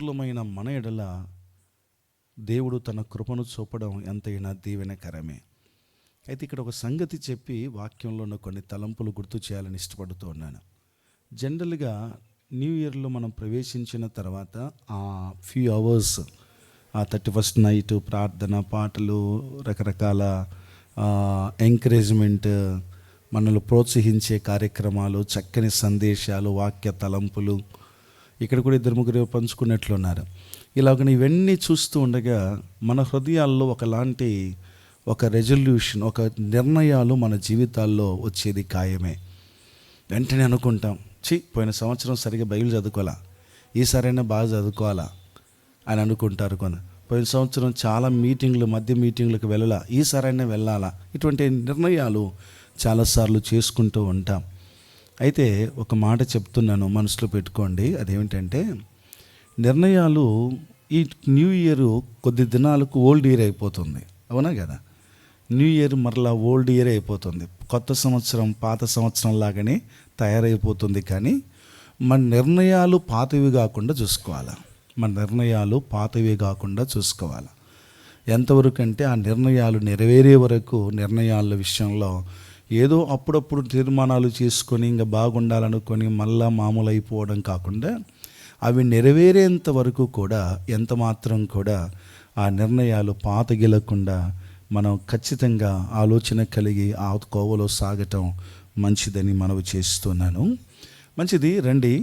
మూలమైన మన ఎడల దేవుడు తన కృపను చూపడం ఎంతైనా దీవెనకరమే. అయితే ఇక్కడ ఒక సంగతి చెప్పి వాక్యంలో ఉన్న కొన్ని తలంపులు గుర్తు చేయాలని ఇష్టపడుతూ ఉన్నాను. జనరల్గా న్యూ ఇయర్లో మనం ప్రవేశించిన తర్వాత ఆ ఫ్యూ అవర్స్, ఆ 31st నైట్ ప్రార్థన, పాటలు, రకరకాల ఎంకరేజ్మెంట్, మనల్ని ప్రోత్సహించే కార్యక్రమాలు, చక్కని సందేశాలు, వాక్య తలంపులు, ఇక్కడ కూడా 2-3 పంచుకున్నట్లున్నారు. ఇలాగ ఇవన్నీ చూస్తూ ఉండగా మన హృదయాల్లో ఒక రెజల్యూషన్, ఒక నిర్ణయాలు మన జీవితాల్లో వచ్చేది ఖాయమే. వెంటనే అనుకుంటాం, పోయిన సంవత్సరం సరిగ్గా బైబిల్ చదువుకోవాలా, ఈసారైనా బాగా చదువుకోవాలా అని అనుకుంటారు. పోయిన సంవత్సరం చాలా మధ్య మీటింగ్లకు వెళ్ళాలా, ఈసారైనా వెళ్ళాలా. ఇటువంటి నిర్ణయాలు చాలాసార్లు చేసుకుంటూ ఉంటాం. అయితే ఒక మాట చెప్తున్నాను, మనసులో పెట్టుకోండి. అదేమిటంటే, నిర్ణయాలు ఈ న్యూ ఇయర్ కొద్ది దినాలకు ఓల్డ్ ఇయర్ అయిపోతుంది, అవునా కదా? న్యూ ఇయర్ మరలా ఓల్డ్ ఇయర్ అయిపోతుంది. కొత్త సంవత్సరం పాత సంవత్సరం లాగానే తయారైపోతుంది. కానీ మన నిర్ణయాలు పాతవి కాకుండా చూసుకోవాలి. ఎంతవరకు అంటే, ఆ నిర్ణయాలు నెరవేరే వరకు నిర్ణయాల విషయంలో ఏదో అప్పుడప్పుడు తీర్మానాలు చేసుకొని ఇంకా బాగుండాలనుకొని మళ్ళా మామూలు అయిపోవడం కాకుండా, అవి నెరవేరేంత వరకు కూడా ఎంత మాత్రం కూడా ఆ నిర్ణయాలు పాతగిలకుండా మనం ఖచ్చితంగా ఆలోచన కలిగి ఆ కోవలో సాగటం మంచిదని మనవి చేస్తున్నాను. మంచిది, రండి.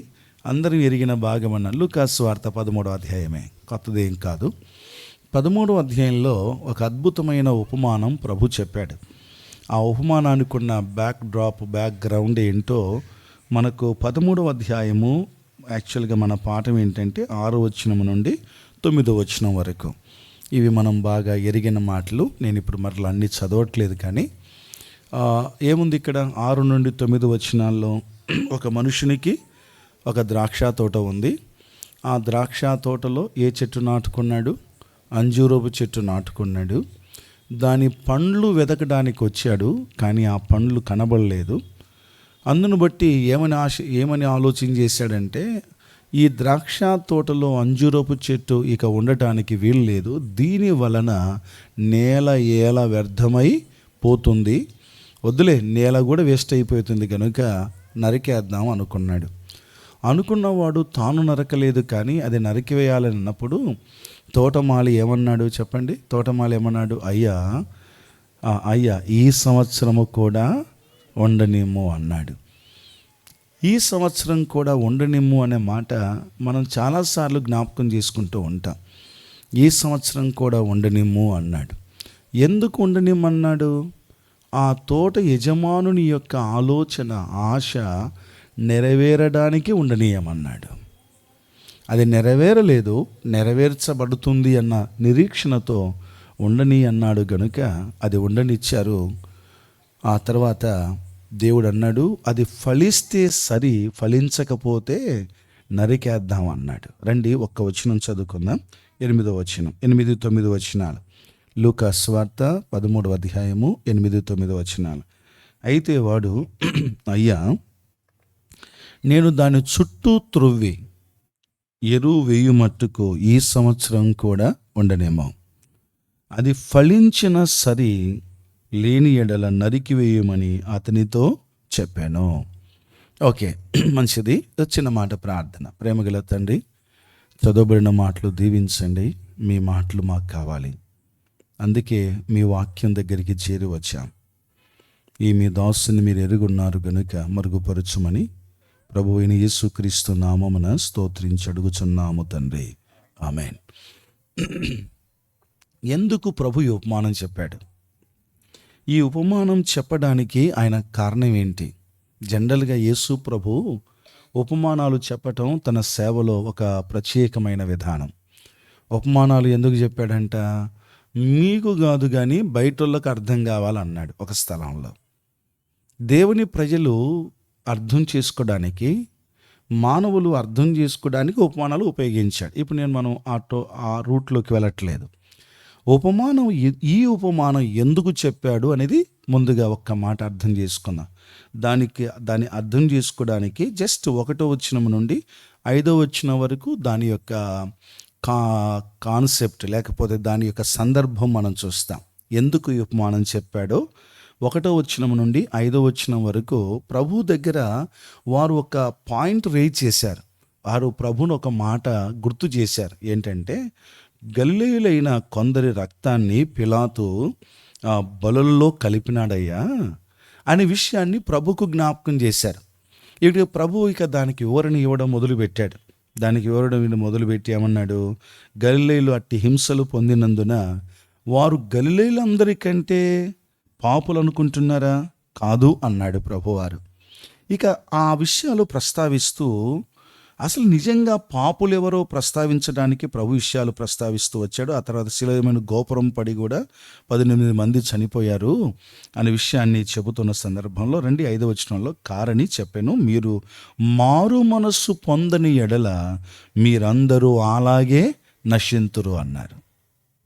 అందరూ ఎరిగిన భాగమన్న లూకా సువార్త 13వ అధ్యాయమే, కొత్తదేం కాదు. 13వ అధ్యాయంలో ఒక అద్భుతమైన ఉపమానం ప్రభు చెప్పాడు. ఆ ఉపమానానికి ఉన్న బ్యాక్గ్రౌండ్ ఏంటో మనకు 13వ అధ్యాయము, యాక్చువల్గా మన పాఠం ఏంటంటే 6వ వచనం నుండి 9వ వచనం వరకు. ఇవి మనం బాగా ఎరిగిన మాటలు. నేను ఇప్పుడు మరలా అన్నీ చదవట్లేదు. కానీ ఏముంది ఇక్కడ 6 నుండి 9 వచనాల్లో, ఒక మనుషునికి ఒక ద్రాక్ష తోట ఉంది. ఆ ద్రాక్ష తోటలో ఏ చెట్టు నాటుకున్నాడు? అంజూరపు చెట్టు నాటుకున్నాడు. దాని పండ్లు వెతకడానికి వచ్చాడు, కానీ ఆ పండ్లు కనబడలేదు. అందును బట్టి ఏమని ఆలోచన చేశాడంటే, ఈ ద్రాక్ష తోటలో అంజూరపు చెట్టు ఇక ఉండటానికి వీలు లేదు, దీని వలన నేల వ్యర్థమై పోతుంది, వద్దులే, నేల కూడా వేస్ట్ అయిపోతుంది, కనుక నరికేద్దాం అనుకున్నవాడు తాను నరకలేదు, కానీ అది నరికివేయాలని అన్నప్పుడు తోటమాలి ఏమన్నాడు చెప్పండి? తోటమాలి ఏమన్నాడు? అయ్యా ఈ సంవత్సరము కూడా ఉండనిమ్ము అన్నాడు. ఈ సంవత్సరం కూడా ఉండనిమ్ము అనే మాట మనం చాలాసార్లు జ్ఞాపకం చేసుకుంటూ ఉంటాం. ఈ సంవత్సరం కూడా ఉండనిమ్ము అన్నాడు. ఎందుకు ఉండనిమ్మన్నాడు? ఆ తోట యజమానుని యొక్క ఆలోచన, ఆశ నెరవేరడానికి ఉండనీయమన్నాడు. అది నెరవేరలేదు, నెరవేర్చబడుతుంది అన్న నిరీక్షణతో ఉండని అన్నాడు. గనుక అది ఉండనిచ్చారు. ఆ తర్వాత దేవుడు అన్నాడు, అది ఫలిస్తే సరి, ఫలించకపోతే నరికేద్దాం అన్నాడు. రండి, ఒక్క వచనం చదువుకుందాం. 8వ వచనం, 8-9 వచనాలు. లూకా సువార్త 13వ అధ్యాయము 8-9 వచనాలు. అయితే వాడు, అయ్యా, నేను దాని చుట్టూ త్రొవ్వి ఎరువు వేయు మట్టుకు ఈ సంవత్సరం కూడా ఉండనేమో, అది ఫలించిన సరి, లేని ఎడల నరికివేయమని అతనితో చెప్పాను. ఓకే, మంచిది. చిన్న మాట ప్రార్థన. ప్రేమగల తండ్రి, చదవబడిన మాటలు దీవించండి. మీ మాటలు మాకు కావాలి. అందుకే మీ వాక్యం దగ్గరికి చేరి వచ్చాం. ఈ మీ దాసుని మీరు ఎరుగున్నారు గనుక మరుగుపరచుమని ప్రభువైన యేసుక్రీస్తు నామమున స్తోత్రించి అడుగుచున్నాము తండ్రి, ఆమేన్. ఎందుకు ప్రభు ఈ ఉపమానం చెప్పాడు? ఈ ఉపమానం చెప్పడానికి ఆయన కారణం ఏంటి? జనరల్గా యేసు ప్రభు ఉపమానాలు చెప్పటం తన సేవలో ఒక ప్రత్యేకమైన విధానం. ఉపమానాలు ఎందుకు చెప్పాడంట? మీకు కాదు కానీ బయటోళ్ళకి అర్థం కావాలన్నాడు. ఒక స్థలంలో దేవుని ప్రజలు అర్థం చేసుకోవడానికి, మానవులు అర్థం చేసుకోవడానికి ఉపమానాలు ఉపయోగించాడు. ఇప్పుడు మనం ఆ రూట్లోకి వెళ్ళట్లేదు. ఈ ఉపమానం ఎందుకు చెప్పాడు అనేది ముందుగా ఒక్క మాట అర్థం చేసుకుందాం. దాన్ని అర్థం చేసుకోవడానికి జస్ట్ 1వ వచనం నుండి 5వ వచనం వరకు దాని యొక్క కా కాన్సెప్ట్ లేకపోతే దాని యొక్క సందర్భం మనం చూస్తాం. ఎందుకు ఈ ఉపమానం చెప్పాడో 1వ వచనం నుండి 5వ వచనం వరకు ప్రభు దగ్గర వారు ఒక పాయింట్ రేజ్ చేశారు. వారు ప్రభువును ఒక మాట గుర్తు చేశారు. ఏంటంటే, గలిలయులైన కొందరి రక్తాన్ని పిలాతు బలులలో కలిపినాడయ్యా అనే విషయాన్ని ప్రభుకు జ్ఞాపకం చేశారు. ఇటు ప్రభు దానికి వివరణ ఇవ్వడం మొదలుపెట్టాడు. దానికి వివరణ మొదలుపెట్టి ఏమన్నాడు, గలిలయులు అట్టి హింసలు పొందినందున వారు గలిలయులందరికంటే పాపులు అనుకుంటున్నారా? కాదు అన్నాడు ప్రభువారు. ఆ విషయాలు ప్రస్తావిస్తూ అసలు నిజంగా పాపులు ఎవరో ప్రస్తావించడానికి ప్రభు విషయాలు ప్రస్తావిస్తూ వచ్చాడు. ఆ తర్వాత శిలమైన గోపురం పడి కూడా 18 మంది చనిపోయారు అనే విషయాన్ని చెబుతున్న సందర్భంలో 5వ వచనంలో కారని చెప్పాను, మీరు మారు మనస్సు పొందని ఎడల మీరందరూ అలాగే నశింతురు అన్నారు.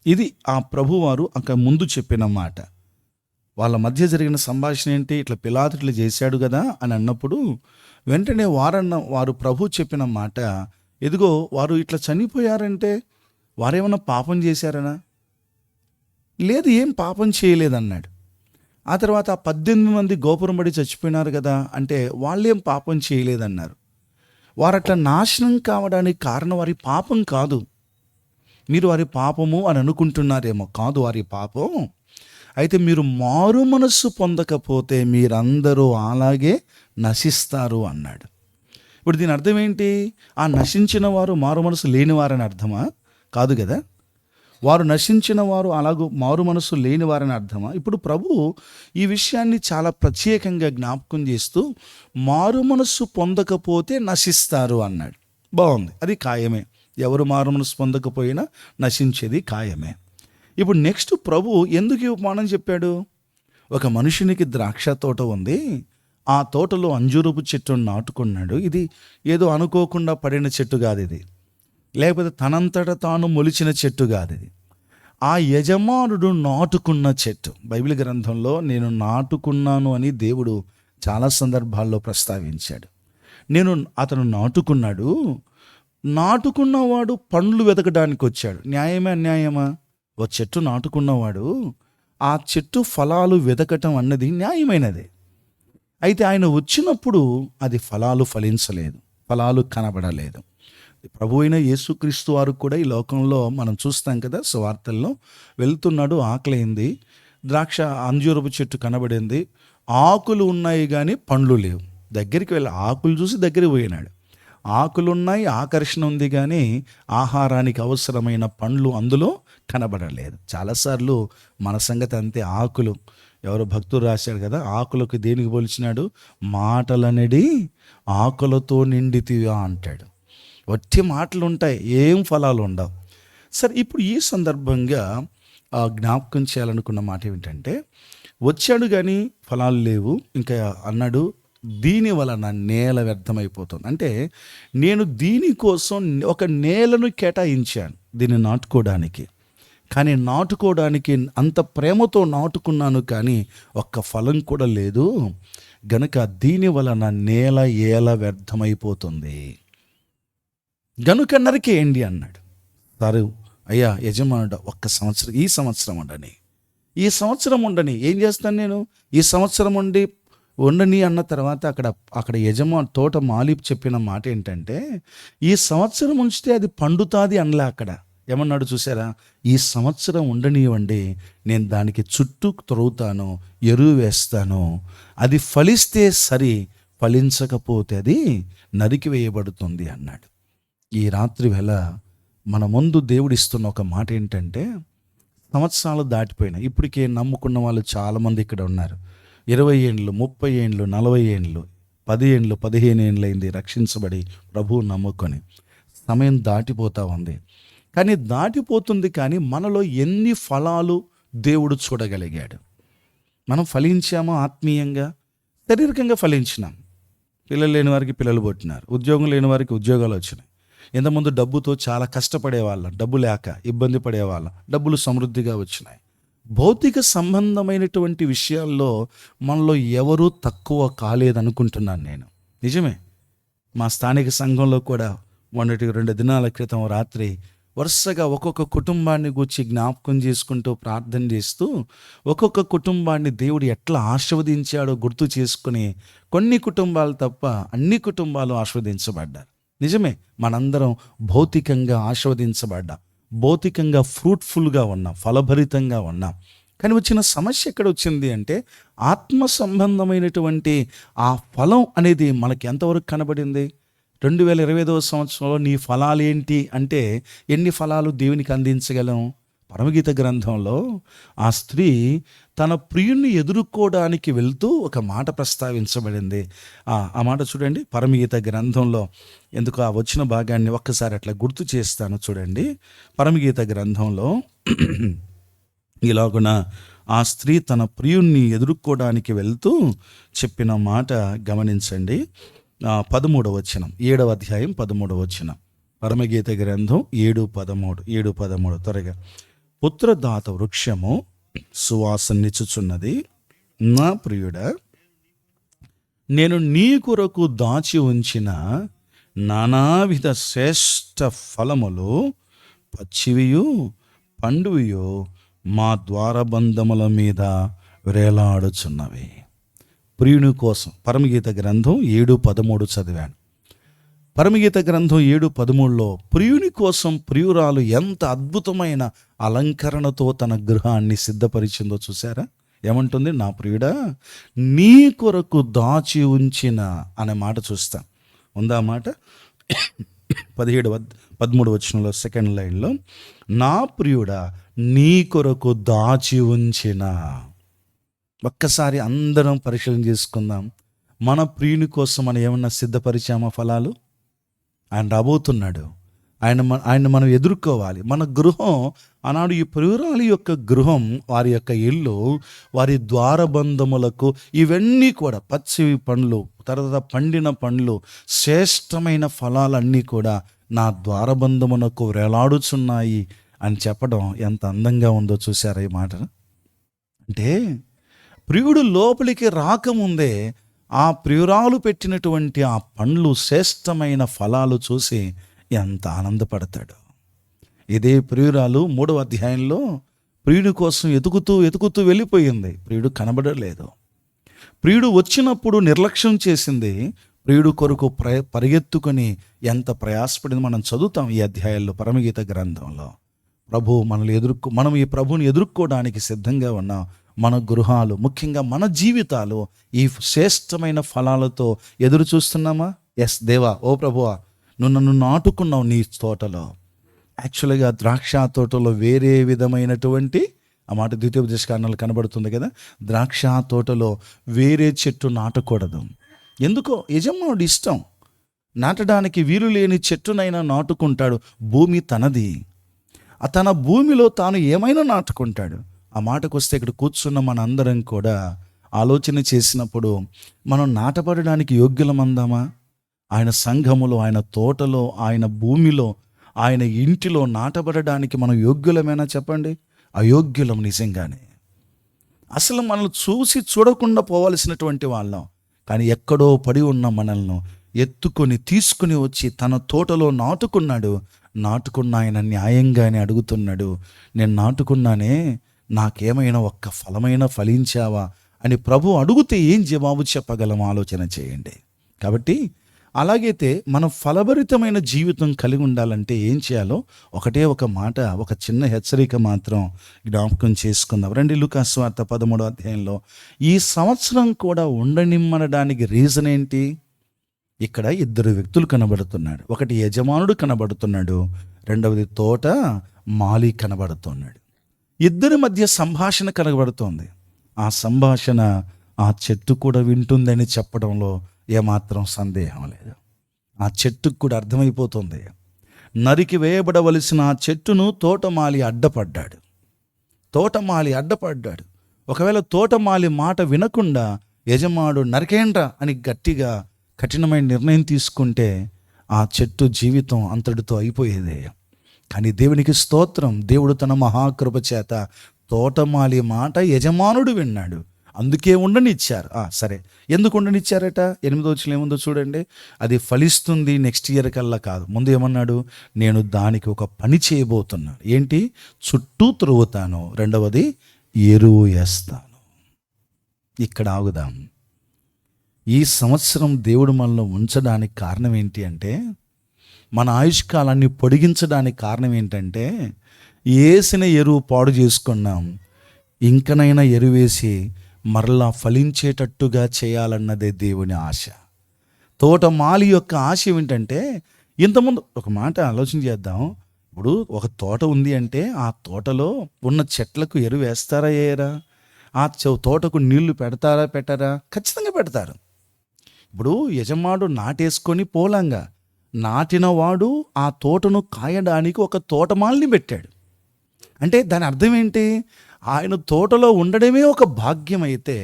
ఇది ఆ ప్రభువారు అక్కడ ముందు చెప్పిన మాట. వాళ్ళ మధ్య జరిగిన సంభాషణ ఏంటి? ఇట్లా పిలాతు ఇట్లా చేశాడు కదా అని అన్నప్పుడు వెంటనే వారు ప్రభు చెప్పిన మాట, ఎదుగో వారు ఇట్లా చనిపోయారంటే వారేమన్నా పాపం చేశారనా? లేదు, ఏం పాపం చేయలేదన్నాడు. ఆ తర్వాత 18 మంది గోపురం పడి చచ్చిపోయినారు కదా అంటే వాళ్ళేం పాపం చేయలేదన్నారు. వారు అట్లా నాశనం కావడానికి కారణం వారి పాపం కాదు. మీరు వారి పాపము అని అనుకుంటున్నారేమో, కాదు వారి పాపం. అయితే మీరు మారు మనస్సు పొందకపోతే మీరందరూ అలాగే నశిస్తారు అన్నాడు. ఇప్పుడు దీని అర్థం ఏంటి? ఆ నశించిన వారు మారు మనసు లేనివారని అర్థమా? కాదు కదా. వారు నశించిన వారు అలాగూ మారు మనసు లేనివారని అర్థమా? ఇప్పుడు ప్రభు ఈ విషయాన్ని చాలా ప్రత్యేకంగా జ్ఞాపకం చేస్తూ మారు మనస్సు పొందకపోతే నశిస్తారు అన్నాడు. బాగుంది, అది ఖాయమే. ఎవరు మారు మనసు పొందకపోయినా నశించేది ఖాయమే. ఇప్పుడు నెక్స్ట్ ప్రభు ఎందుకు ఈ ఉపమానం చెప్పాడు? ఒక మనుషునికి ద్రాక్ష తోట ఉంది, ఆ తోటలో అంజూరపు చెట్టును నాటుకున్నాడు. ఇది ఏదో అనుకోకుండా పడిన చెట్టు కాదు, ఇది లేకపోతే తనంతట తాను మొలిచిన చెట్టు కాదు, ఇది ఆ యజమానుడు నాటుకున్న చెట్టు. బైబిల్ గ్రంథంలో నేను నాటుకున్నాను అని దేవుడు చాలా సందర్భాల్లో ప్రస్తావించాడు. అతను నాటుకున్నవాడు పండ్లు వెతకడానికి వచ్చాడు. న్యాయమే అన్యాయమా? ఒక చెట్టు నాటుకున్నవాడు ఆ చెట్టు ఫలాలు వెతకటం అన్నది న్యాయమైనదే. అయితే ఆయన వచ్చినప్పుడు అది ఫలాలు ఫలించలేదు, ఫలాలు కనబడలేదు. ప్రభు అయిన యేసుక్రీస్తు వారు కూడా ఈ లోకంలో మనం చూస్తాం కదా, సువార్తల్లో వెళ్తున్నాడు, ఆకలైంది, అంజూరపు చెట్టు కనబడింది, ఆకులు ఉన్నాయి కానీ పండ్లు లేవు. దగ్గరికి వెళ్ళి ఆకులు చూసి దగ్గరికి పోయినాడు. ఆకులున్నాయి, ఆకర్షణ ఉంది, కానీ ఆహారానికి అవసరమైన పండ్లు అందులో కనబడలేదు. చాలాసార్లు మన సంగతి అంతే. ఆకులు, ఎవరో భక్తుడు రాశాడు కదా, ఆకులకు దేనికి పోల్చినాడు? మాటలనేది ఆకులతో నిండితివా అంటాడు. వట్టి మాటలు ఉంటాయి, ఏం ఫలాలు ఉండవు. సరే, ఇప్పుడు ఈ సందర్భంగా జ్ఞాపకం చేయాలనుకున్న మాట ఏమిటంటే, వచ్చాడు కానీ ఫలాలు లేవు. ఇంకా అన్నాడు, దీని వలన నేల వ్యర్థమైపోతుంది. అంటే నేను దీనికోసం ఒక నేలను కేటాయించాను దీన్ని నాటుకోవడానికి, కానీ నాటుకోవడానికి అంత ప్రేమతో నాటుకున్నాను, కానీ ఒక్క ఫలం కూడా లేదు గనుక దీని వలన నేల వ్యర్థమైపోతుంది గనుక నరికేయండి అన్నాడు. సరే అయ్యా యజమానుడు, ఒక్క సంవత్సరం, ఈ సంవత్సరం ఉండని ఏం చేస్తాను నేను? ఈ సంవత్సరం ఉండని అన్న తర్వాత అక్కడ తోట మాలి చెప్పిన మాట ఏంటంటే, ఈ సంవత్సరం ఉంచితే అది పండుతుంది అనలే. అక్కడ ఏమన్నాడు చూసారా? ఈ సంవత్సరం ఉండనివ్వండి, నేను దానికి చుట్టూ త్రవ్వుతాను, ఎరువు వేస్తాను, అది ఫలిస్తే సరి, ఫలించకపోతే అది నరికి వేయబడుతుంది అన్నాడు. ఈ రాత్రి వేళ మన ముందు దేవుడిస్తున్న ఒక మాట ఏంటంటే, సంవత్సరాలు దాటిపోయినాయి, ఇప్పటికే నమ్ముకున్న వాళ్ళు చాలామంది ఇక్కడ ఉన్నారు. 20 ఏండ్లు, 30 ఏండ్లు, 40 ఏండ్లు, 10 ఏండ్లు, 15 ఏండ్లు అయింది రక్షించబడి ప్రభువు నమ్ముకొని. సమయం దాటిపోతూ ఉంది, కానీ దాటిపోతుంది, కానీ మనలో ఎన్ని ఫలాలు దేవుడు చూడగలిగాడు? మనం ఫలించామో ఆత్మీయంగా, శారీరకంగా ఫలించినాం. పిల్లలు లేని వారికి పిల్లలు పుట్టినారు, ఉద్యోగం లేని వారికి ఉద్యోగాలు వచ్చినాయి. ఇంతకుముందు డబ్బుతో చాలా కష్టపడేవాళ్ళం, డబ్బు లేక ఇబ్బంది పడేవాళ్ళం, డబ్బులు సమృద్ధిగా వచ్చినాయి. భౌతిక సంబంధమైనటువంటి విషయాల్లో మనలో ఎవరూ తక్కువ కాలేదనుకుంటున్నాను నేను. నిజమే, మా స్థానిక సంఘంలో కూడా మొన్నటి 2 దినాల క్రితం రాత్రి వరుసగా ఒక్కొక్క కుటుంబాన్ని గూర్చి జ్ఞాపకం చేసుకుంటూ ప్రార్థన చేస్తూ ఒక్కొక్క కుటుంబాన్ని దేవుడు ఎట్లా ఆశీర్వదించాడో గుర్తు చేసుకుని కొన్ని కుటుంబాలు తప్ప అన్ని కుటుంబాలు ఆశీర్వదించబడ్డారు. నిజమే, మనందరం భౌతికంగా ఆశీర్వదించబడ్డాం, భౌతికంగా ఫ్రూట్ఫుల్గా ఉన్నాం, ఫలభరితంగా ఉన్నాం. కానీ వచ్చిన సమస్య ఎక్కడ వచ్చింది అంటే ఆత్మ సంబంధమైనటువంటి ఆ ఫలం అనేది మనకి ఎంతవరకు కనబడింది? 2025వ సంవత్సరంలో నీ ఫలాలు ఏంటి అంటే ఎన్ని ఫలాలు దేవునికి అందించగలం? పరమగీత గ్రంథంలో ఆ స్త్రీ తన ప్రియుణ్ణి ఎదుర్కోవడానికి వెళ్తూ ఒక మాట ప్రస్తావించబడింది. ఆ మాట చూడండి, పరమగీత గ్రంథంలో. ఎందుకు ఆ వచ్చిన భాగాన్ని ఒక్కసారి అట్లా గుర్తు చేస్తాను చూడండి. పరమగీత గ్రంథంలో ఇలాగున ఆ స్త్రీ తన ప్రియుణ్ణి ఎదుర్కోవడానికి వెళ్తూ చెప్పిన మాట గమనించండి. 13వ వచనం, 7వ అధ్యాయం 13వ వచనం, పరమగీత గ్రంథం 7:13 త్వరగా. పుత్రదాత వృక్షము సువాసనిచ్చుచున్నది, నా ప్రియుడా, నేను నీ కొరకు దాచి ఉంచిన నానావిధ శ్రేష్ఠ ఫలములు పచ్చివియు పండువియు మా ద్వారబంధముల మీద వేలాడుచున్నవి. ప్రియుని కోసం పరమగీత గ్రంథం 7:13 చదివాను. పరమగీత గ్రంథం 7:13లో ప్రియుని కోసం ప్రియురాలు ఎంత అద్భుతమైన అలంకరణతో తన గృహాన్ని సిద్ధపరిచిందో చూసారా? ఏమంటుంది? నా ప్రియుడా, నీ కొరకు దాచి ఉంచిన అనే మాట చూస్తాం. ఉందా మాట? 13వ వచనంలో సెకండ్ లైన్లో, నా ప్రియుడా నీ కొరకు దాచి ఉంచిన. ఒక్కసారి అందరం పరిశీలన చేసుకుందాం. మన ప్రియుని కోసం మనం ఏమన్నా సిద్ధపరిచామా ఫలాలు? ఆయన రాబోతున్నాడు, ఆయన మనం ఎదుర్కోవాలి. మన గృహం ఆనాడు ఈ ప్రియురాలి యొక్క గృహం, వారి యొక్క ఇల్లు, వారి ద్వారబంధములకు ఇవన్నీ కూడా పచ్చివి పండ్లు, తర్వాత పండిన పండ్లు, శ్రేష్టమైన ఫలాలన్నీ కూడా నా ద్వారబంధమునకు వేలాడుచున్నాయి అని చెప్పడం ఎంత అందంగా ఉందో చూసారా ఈ మాట? అంటే ప్రియుడు లోపలికి రాకముందే ఆ ప్రియురాలు పెట్టినటువంటి ఆ పండ్లు, శ్రేష్టమైన ఫలాలు చూసి ఎంత ఆనందపడతాడు. ఇదే ప్రియురాలు 3వ అధ్యాయంలో ప్రియుడి కోసం ఎతుకుతూ వెళ్ళిపోయింది. ప్రియుడు కనబడలేదు. ప్రియుడు వచ్చినప్పుడు నిర్లక్ష్యం చేసింది. ప్రియుడు కొరకు పరిగెత్తుకొని ఎంత ప్రయాసపడింది మనం చదువుతాం ఈ అధ్యాయాల్లో పరమగీత గ్రంథంలో. మనం ఈ ప్రభువుని ఎదుర్కోవడానికి సిద్ధంగా ఉన్నాం. మన గృహాలు, ముఖ్యంగా మన జీవితాలు ఈ శ్రేష్టమైన ఫలాలతో ఎదురు చూస్తున్నామా? ఎస్ దేవా, ఓ ప్రభువా, నువ్వు నన్ను నాటుకున్నావు నీ తోటలో. యాక్చువల్గా ద్రాక్ష తోటలో వేరే విధమైనటువంటి ఆ మాట ద్వితీయోపదేశకాండంలో కనబడుతుంది కదా. ద్రాక్ష తోటలో వేరే చెట్టు నాటకూడదు. ఎందుకో? యజమానుడి ఇష్టం. నాటడానికి వీలు లేని చెట్టునైనా నాటుకుంటాడు. భూమి తనది. తన భూమిలో తాను ఏమైనా నాటుకుంటాడు. ఆ మాటకు వస్తే ఇక్కడ కూర్చున్న మన అందరం కూడా ఆలోచన చేసినప్పుడు మనం నాటపడడానికి యోగ్యులమందామా? ఆయన సంఘములో, ఆయన తోటలో, ఆయన భూమిలో, ఆయన ఇంటిలో నాటబడడానికి మనం యోగ్యులమేనా చెప్పండి? అయోగ్యులం నిజంగానే. అసలు మనల్ని చూడకుండా పోవలసినటువంటి వాళ్ళం. కానీ ఎక్కడో పడి ఉన్న మనల్ని ఎత్తుకొని తీసుకుని వచ్చి తన తోటలో నాటుకున్న ఆయన న్యాయంగానే అడుగుతున్నాడు. నేను నాటుకున్నానే, నాకేమైనా ఒక్క ఫలమైనా ఫలించావా అని ప్రభు అడిగితే ఏం జవాబు చెప్పగలం? ఆలోచన చేయండి. కాబట్టి అలాగైతే మనం ఫలభరితమైన జీవితం కలిగి ఉండాలంటే ఏం చేయాలో ఒకటే ఒక మాట, ఒక చిన్న హెచ్చరిక మాత్రం జ్ఞాపకం చేసుకుందాం. రండి, లూకా సువార్త 13వ అధ్యాయంలో ఈ సంవత్సరం కూడా ఉండనిమ్మనడానికి రీజన్ ఏంటి? ఇక్కడ 2 వ్యక్తులు కనబడుతున్నాడు. ఒకటి యజమానుడు కనబడుతున్నాడు, రెండవది తోట మాలి కనబడుతున్నాడు. ఇద్దరి మధ్య సంభాషణ కనబడుతోంది. ఆ సంభాషణ ఆ చెట్టు కూడా వింటుందని చెప్పడంలో ఏమాత్రం సందేహం లేదు. ఆ చెట్టుకు కూడా అర్థమైపోతుంది. నరికి వేయబడవలసిన ఆ చెట్టును తోటమాలి అడ్డపడ్డాడు. ఒకవేళ తోటమాలి మాట వినకుండా యజమానుడు నరికేండ్రా అని గట్టిగా కఠినమైన నిర్ణయం తీసుకుంటే ఆ చెట్టు జీవితం అంతటితో అయిపోయేదే. కానీ దేవునికి స్తోత్రం, దేవుడు తన మహాకృప చేత తోటమాలి మాట యజమానుడు విన్నాడు. అందుకే ఉండనిచ్చారు. సరే, ఎందుకు ఉండనిచ్చారట? 8వ వచనంలో ఏముందో చూడండి. అది ఫలిస్తుంది నెక్స్ట్ ఇయర్ కల్లా కాదు. ముందు ఏమన్నాడు? నేను దానికి ఒక పని చేయబోతున్నాను. ఏంటి? చుట్టూ త్రువ్వుతాను. రెండవది ఎరువు వేస్తాను. ఇక్కడ ఆగుదాం. ఈ సంవత్సరం దేవుడు మనలో ఉంచడానికి కారణం ఏంటి అంటే, మన ఆయుష్కాలాన్ని పొడిగించడానికి కారణం ఏంటంటే, వేసిన ఎరువు పాడు చేసుకున్నాం, ఇంకనైనా ఎరువేసి మరలా ఫలించేటట్టుగా చేయాలన్నదే దేవుని ఆశ. తోటమాలి యొక్క ఆశ ఏమిటంటే, ఇంతకుముందు ఒక మాట ఆలోచన చేద్దాం. ఇప్పుడు ఒక తోట ఉంది అంటే ఆ తోటలో ఉన్న చెట్లకు ఎరువు వేస్తారా వేయరా? ఆ తోటకు నీళ్లు పెడతారా పెట్టారా? ఖచ్చితంగా పెడతారు. ఇప్పుడు యజమాడు నాటేసుకొని పోలంగా నాటినవాడు ఆ తోటను కాయడానికి ఒక తోటమాలిని పెట్టాడు. అంటే దాని అర్థం ఏంటి? ఆయన తోటలో ఉండడమే ఒక భాగ్యమైతే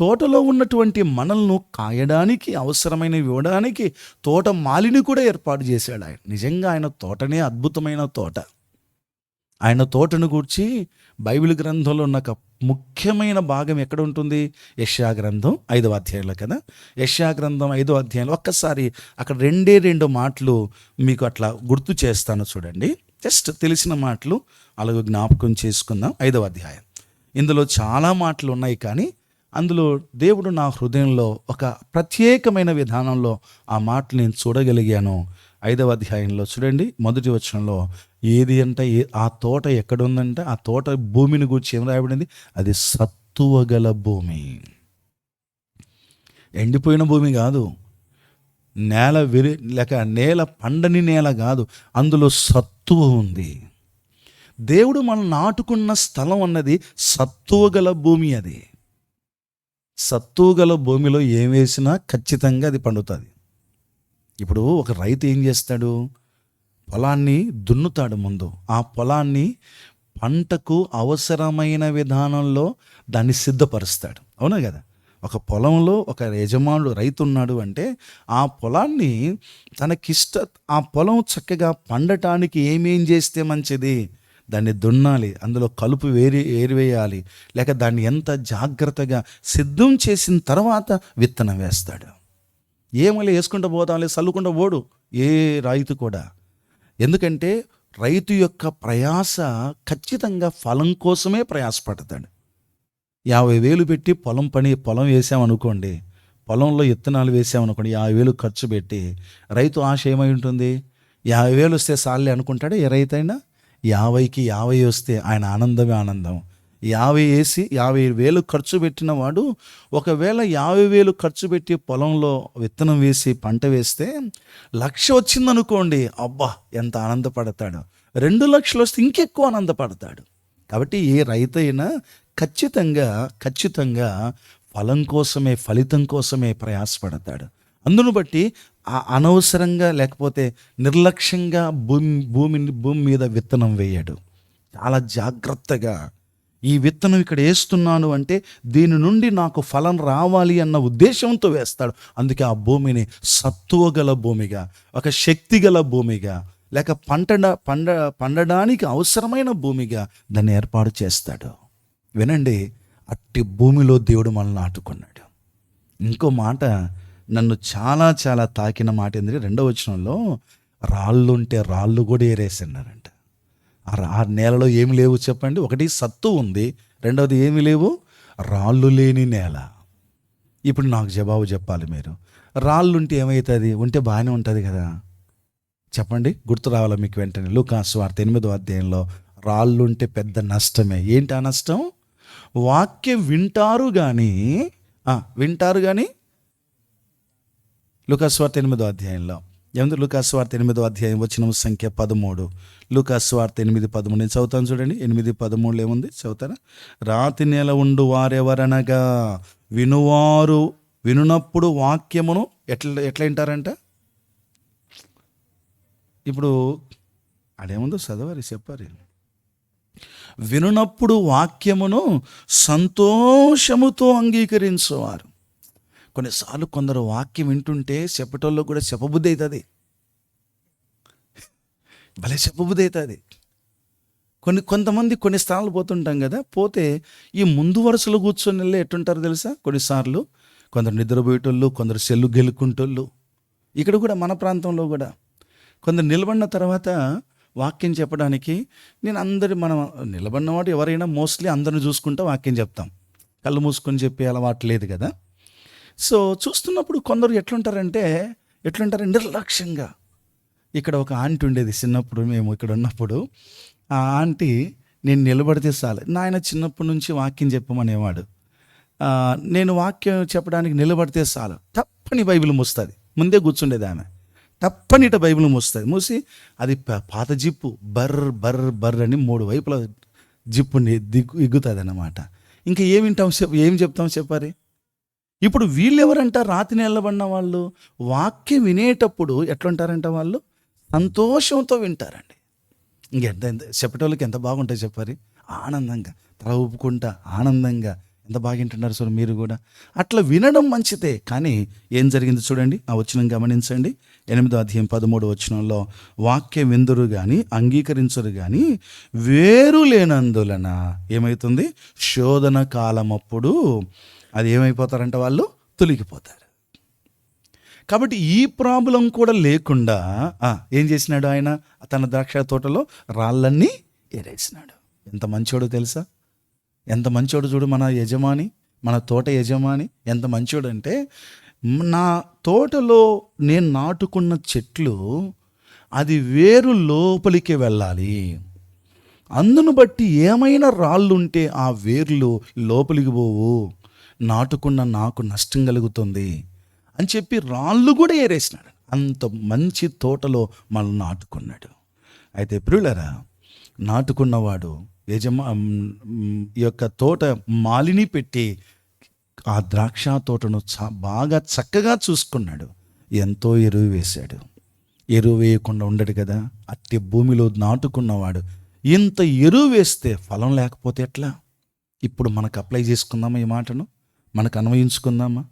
తోటలో ఉన్నటువంటి మనల్ని కాయడానికి అవసరమైనవి ఇవ్వడానికి తోటమాలిని కూడా ఏర్పాటు చేశాడు ఆయన. నిజంగా ఆయన తోటనే అద్భుతమైన తోట. ఆయన తోటను గూర్చి బైబిల్ గ్రంథంలో ఉన్న ఒక ముఖ్యమైన భాగం ఎక్కడ ఉంటుంది? యెషయా గ్రంథం 5వ అధ్యాయంలో కదా. యెషయా గ్రంథం 5వ అధ్యాయంలో ఒక్కసారి అక్కడ 2 మాటలు మీకు అట్లా గుర్తు చేస్తాను చూడండి. జస్ట్ తెలిసిన మాటలు అలాగే జ్ఞాపకం చేసుకుందాం. 5వ అధ్యాయం, ఇందులో చాలా మాటలు ఉన్నాయి, కానీ అందులో దేవుడు నా హృదయంలో ఒక ప్రత్యేకమైన విధానంలో ఆ మాటలు నేను చూడగలిగాను. 5వ అధ్యాయంలో చూడండి, మొదటి వచనంలో ఏది అంటే ఆ తోట ఎక్కడుందంటే, ఆ తోట భూమిని గురించి ఏం రాయబడింది? అది సత్తువగల భూమి. ఎండిపోయిన భూమి కాదు, నేల పండని నేల కాదు, అందులో సత్తువ ఉంది. దేవుడు మనం నాటుకున్న స్థలం అన్నది సత్తువగల భూమి. అది సత్తువగల భూమిలో ఏం వేసినా ఖచ్చితంగా అది పండుతుంది. ఇప్పుడు ఒక రైతు ఏం చేస్తాడు? పొలాన్ని దున్నుతాడు. ముందు ఆ పొలాన్ని పంటకు అవసరమైన విధానంలో దాన్ని సిద్ధపరుస్తాడు. అవునా కదా? ఒక పొలంలో ఒక యజమానుడు రైతు ఉన్నాడు అంటే ఆ పొలాన్ని ఆ పొలం చక్కగా పండటానికి ఏమేం చేస్తే మంచిది? దాన్ని దున్నాలి, అందులో కలుపు ఏరివేయాలి, లేక దాన్ని ఎంత జాగ్రత్తగా సిద్ధం చేసిన తర్వాత విత్తనం వేస్తాడు. ఏమలే వేసుకుంటూ పోతాం, చల్లుకుంటూ పోడు ఏ రైతు కూడా. ఎందుకంటే రైతు యొక్క ప్రయాస ఖచ్చితంగా ఫలం కోసమే ప్రయాసపడతాడు. 50,000 పెట్టి పొలం వేసామనుకోండి, పొలంలో విత్తనాలు వేసామనుకోండి, 50,000 ఖర్చు పెట్టి రైతు ఆశ ఏమై ఉంటుంది? 50,000 వస్తే సాల్లే అనుకుంటాడు ఏ రైతు అయినా. 50కి 50 వస్తే ఆయన ఆనందమే ఆనందం. 50 వేసి 50,000 ఖర్చు పెట్టిన వాడు ఒకవేళ 50,000 ఖర్చు పెట్టి పొలంలో విత్తనం వేసి పంట వేస్తే 1,00,000 వచ్చిందనుకోండి, అబ్బా ఎంత ఆనందపడతాడు. 2,00,000 వస్తే ఇంకెక్కువ ఆనందపడతాడు. కాబట్టి ఏ రైతైనా ఖచ్చితంగా ఫలితం కోసమే ప్రయాసపడతాడు. అందును బట్టి అనవసరంగా లేకపోతే నిర్లక్ష్యంగా భూమి మీద విత్తనం వేయడు. చాలా జాగ్రత్తగా ఈ విత్తనం ఇక్కడ వేస్తున్నాను అంటే దీని నుండి నాకు ఫలం రావాలి అన్న ఉద్దేశంతో వేస్తాడు. అందుకే ఆ భూమిని సత్తువగల భూమిగా, ఒక శక్తిగల భూమిగా, లేక పండడానికి అవసరమైన భూమిగా దాన్ని ఏర్పాటు చేస్తాడు. వినండి, అట్టి భూమిలో దేవుడు మనల్ని నాటుకున్నాడు. ఇంకో మాట నన్ను చాలా చాలా తాకిన మాట ఏంటంటే 2వ వచనంలో రాళ్ళుంటే రాళ్ళు కూడా ఏరేసన్నారంట. ఆ నేలలో ఏమి లేవు చెప్పండి? ఒకటి సత్తు ఉంది, రెండవది ఏమి లేవు? రాళ్ళు లేని నేల. ఇప్పుడు నాకు జవాబు చెప్పాలి మీరు. రాళ్ళుంటే ఏమవుతుంది? ఉంటే బాగానే ఉంటుంది కదా, చెప్పండి. గుర్తు రావాలా మీకు వెంటనే? లూకాసు వార్త 8వ అధ్యాయంలో రాళ్ళుంటే పెద్ద నష్టమే. ఏంటి ఆ నష్టం? వాక్యం వింటారు కానీ లూకాసు వార్త 8వ అధ్యాయంలో లూకాసు వార్త 8వ అధ్యాయం వచనం సంఖ్య 13. లూకాసు వార్త 8:13 నేను చదువుతాను చూడండి. 8:13 ఏముంది చదువుతారా? రాతి నేల ఉండు వారెవరనగా వినునప్పుడు వాక్యమును ఎట్లా వింటారంట? ఇప్పుడు అదేముందో చదవాలి, చెప్పారు. వినునప్పుడు వాక్యమును సంతోషముతో అంగీకరించేవారు. కొన్నిసార్లు కొందరు వాక్యం వింటుంటే చెప్పటంలో కూడా చెప్పబుద్ధి అవుతుంది. కొంతమంది కొన్ని స్థలాలు పోతుంటాం కదా, పోతే ఈ ముందు వరుసలో కూర్చొని వెళ్ళి ఎట్టుంటారు తెలుసా? కొన్నిసార్లు కొందరు నిద్రపోయేటోళ్ళు, కొందరు సెల్లు గెలుక్కుంటోళ్ళు. ఇక్కడ కూడా మన ప్రాంతంలో కూడా కొందరు నిలబడిన తర్వాత వాక్యం చెప్పడానికి మనం నిలబడినవాడు ఎవరైనా మోస్ట్లీ అందరిని చూసుకుంటూ వాక్యం చెప్తాం, కళ్ళు మూసుకొని చెప్పే అలవాటు లేదు కదా. సో చూస్తున్నప్పుడు కొందరు ఎట్లుంటారంటే నిర్లక్ష్యంగా. ఇక్కడ ఒక ఆంటీ ఉండేది చిన్నప్పుడు, మేము ఇక్కడ ఉన్నప్పుడు. ఆ ఆంటీ నేను నిలబడితే చాలు, నాయన చిన్నప్పటి నుంచి వాక్యం చెప్పమనేవాడు. నేను వాక్యం చెప్పడానికి నిలబడితే చాలు తప్పని బైబిల్ మూస్తుంది. ముందే కూర్చుండేది ఆమె, తప్పనిట బైబిల్ మూస్తుంది. మూసి అది పాత జిప్పు బర్ర బర్ర బర్ర అని 3 వైపుల జిప్పుని ఇగ్గుతుంది అన్నమాట. ఇంకా ఏం చెప్తాం చెప్పాలి. ఇప్పుడు వీళ్ళెవరంట? రాతి నిలబడిన వాళ్ళు వాక్యం వినేటప్పుడు ఎట్లుంటారంట? వాళ్ళు సంతోషంతో వింటారండి. ఇంకెంత చెప్పేటోళ్ళకి ఎంత బాగుంటాయి చెప్పాలి. ఆనందంగా తల ఊపుకుంటా ఆనందంగా ఎంత బాగా వింటున్నారు సార్ మీరు కూడా. అట్లా వినడం మంచిదే, కానీ ఏం జరిగింది చూడండి. ఆ వచనం గమనించండి. 8వ అధ్యాయం 13వ వచనంలో, వాక్యం విందురు కానీ అంగీకరించరు కానీ వేరు లేనందులన ఏమవుతుంది? శోధన కాలమప్పుడు అది ఏమైపోతారంట? వాళ్ళు తొలగిపోతారు. కాబట్టి ఈ ప్రాబ్లం కూడా లేకుండా ఏం చేసినాడు ఆయన? తన ద్రాక్ష తోటలో రాళ్ళన్నీ ఏరేసినాడు. ఎంత మంచోడు తెలుసా? ఎంత మంచోడు చూడు మన యజమాని, మన తోట యజమాని ఎంత మంచోడు అంటే, నా తోటలో నేను నాటుకున్న చెట్లు అది వేరు లోపలికి వెళ్ళాలి, అందును బట్టి ఏమైనా రాళ్ళుంటే ఆ వేర్లు లోపలికి పోవు, నాటుకున్న నాకు నష్టం కలుగుతుంది అని చెప్పి రాళ్ళు కూడా ఏరేసినాడు. అంత మంచి తోటలో మనం నాటుకున్నాడు. అయితే ప్రియులారా, నాటుకున్నవాడు ఈ యొక్క తోట మాలిని పెట్టి ఆ ద్రాక్ష తోటను బాగా చక్కగా చూసుకున్నాడు. ఎంతో ఎరువు వేశాడు. ఎరువు వేయకుండా ఉండడు కదా. అట్టి భూమిలో నాటుకున్నవాడు ఇంత ఎరువు వేస్తే ఫలం లేకపోతే ఎట్లా? ఇప్పుడు మనకు అప్లై చేసుకుందామా? ఈ మాటను మనకు అన్వయించుకుందామా?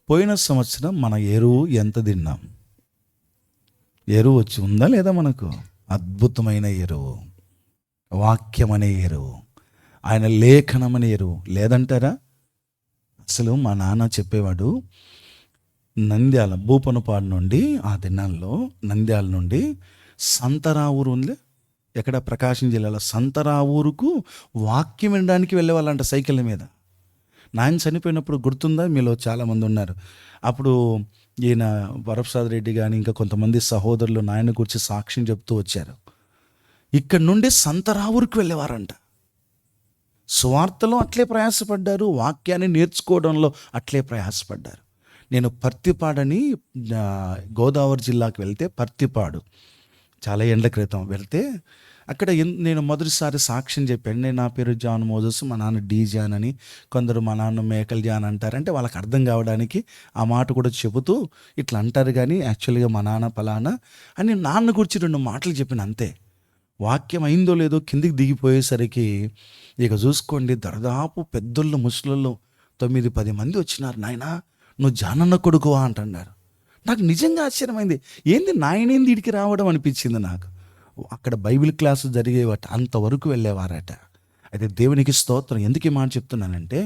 పోయిన సంవత్సరం మన ఎరువు ఎంత తిన్నాం? ఎరువు వచ్చి ఉందా లేదా మనకు? అద్భుతమైన ఎరువు, వాక్యం అనే ఎరువు, ఆయన లేఖనం అనే ఎరువు లేదంటారా? అసలు మా నాన్న చెప్పేవాడు, నంద్యాల భూపనపాడు నుండి ఆ దినాల్లో నంద్యాల నుండి సంతరావూరు ఉంది, ఎక్కడ ప్రకాశం జిల్లాలో సంతరావూరుకు వాక్యం వినడానికి వెళ్ళేవాళ్ళంట సైకిళ్ళ మీద. నాయన చనిపోయినప్పుడు గుర్తుందా? మీలో చాలామంది ఉన్నారు. అప్పుడు ఈయన వరప్రసాద్ రెడ్డి కానీ ఇంకా కొంతమంది సహోదరులు నాయన గురించి సాక్ష్యం చెప్తూ వచ్చారు. ఇక్కడ నుండి సంతరావూరుకు వెళ్ళేవారంట. సువార్తలో అట్లే ప్రయాసపడ్డారు, వాక్యాన్ని నేర్చుకోవడంలో అట్లే ప్రయాసపడ్డారు. నేను పర్తిపాడని గోదావరి జిల్లాకు వెళ్తే, పర్తిపాడు చాలా ఏండ్ల క్రితం వెళ్తే, అక్కడ నేను మొదటిసారి సాక్ష్యం చెప్పాను. నా పేరు జాన్ మోజస్, మా నాన్న డీ జాన్ అని, కొందరు మా నాన్న మేకల్ జాన్ అంటారంటే వాళ్ళకి అర్థం కావడానికి ఆ మాట కూడా చెబుతూ ఇట్లా అంటారు, కానీ యాక్చువల్గా మా నాన్న పలానా అని నాన్న గురించి 2 మాటలు చెప్పిన అంతే. వాక్యం అయిందో లేదో కిందికి దిగిపోయేసరికి ఇక చూసుకోండి, దరిదాపు పెద్దోళ్ళు ముసలోళ్ళు 9-10 మంది వచ్చినారు. నాయనా నువ్వు జానన్న కొడుకువా అంటున్నారు. నాకు నిజంగా ఆశ్చర్యమైంది. ఏంది నాయనేంది ఇడికి రావడం అనిపించింది నాకు. అక్కడ బైబిల్ క్లాసు జరిగేవాట, అంతవరకు వెళ్ళేవారట. అయితే దేవునికి స్తోత్రం. ఎందుకు ఈ మాట చెప్తున్నానంటే,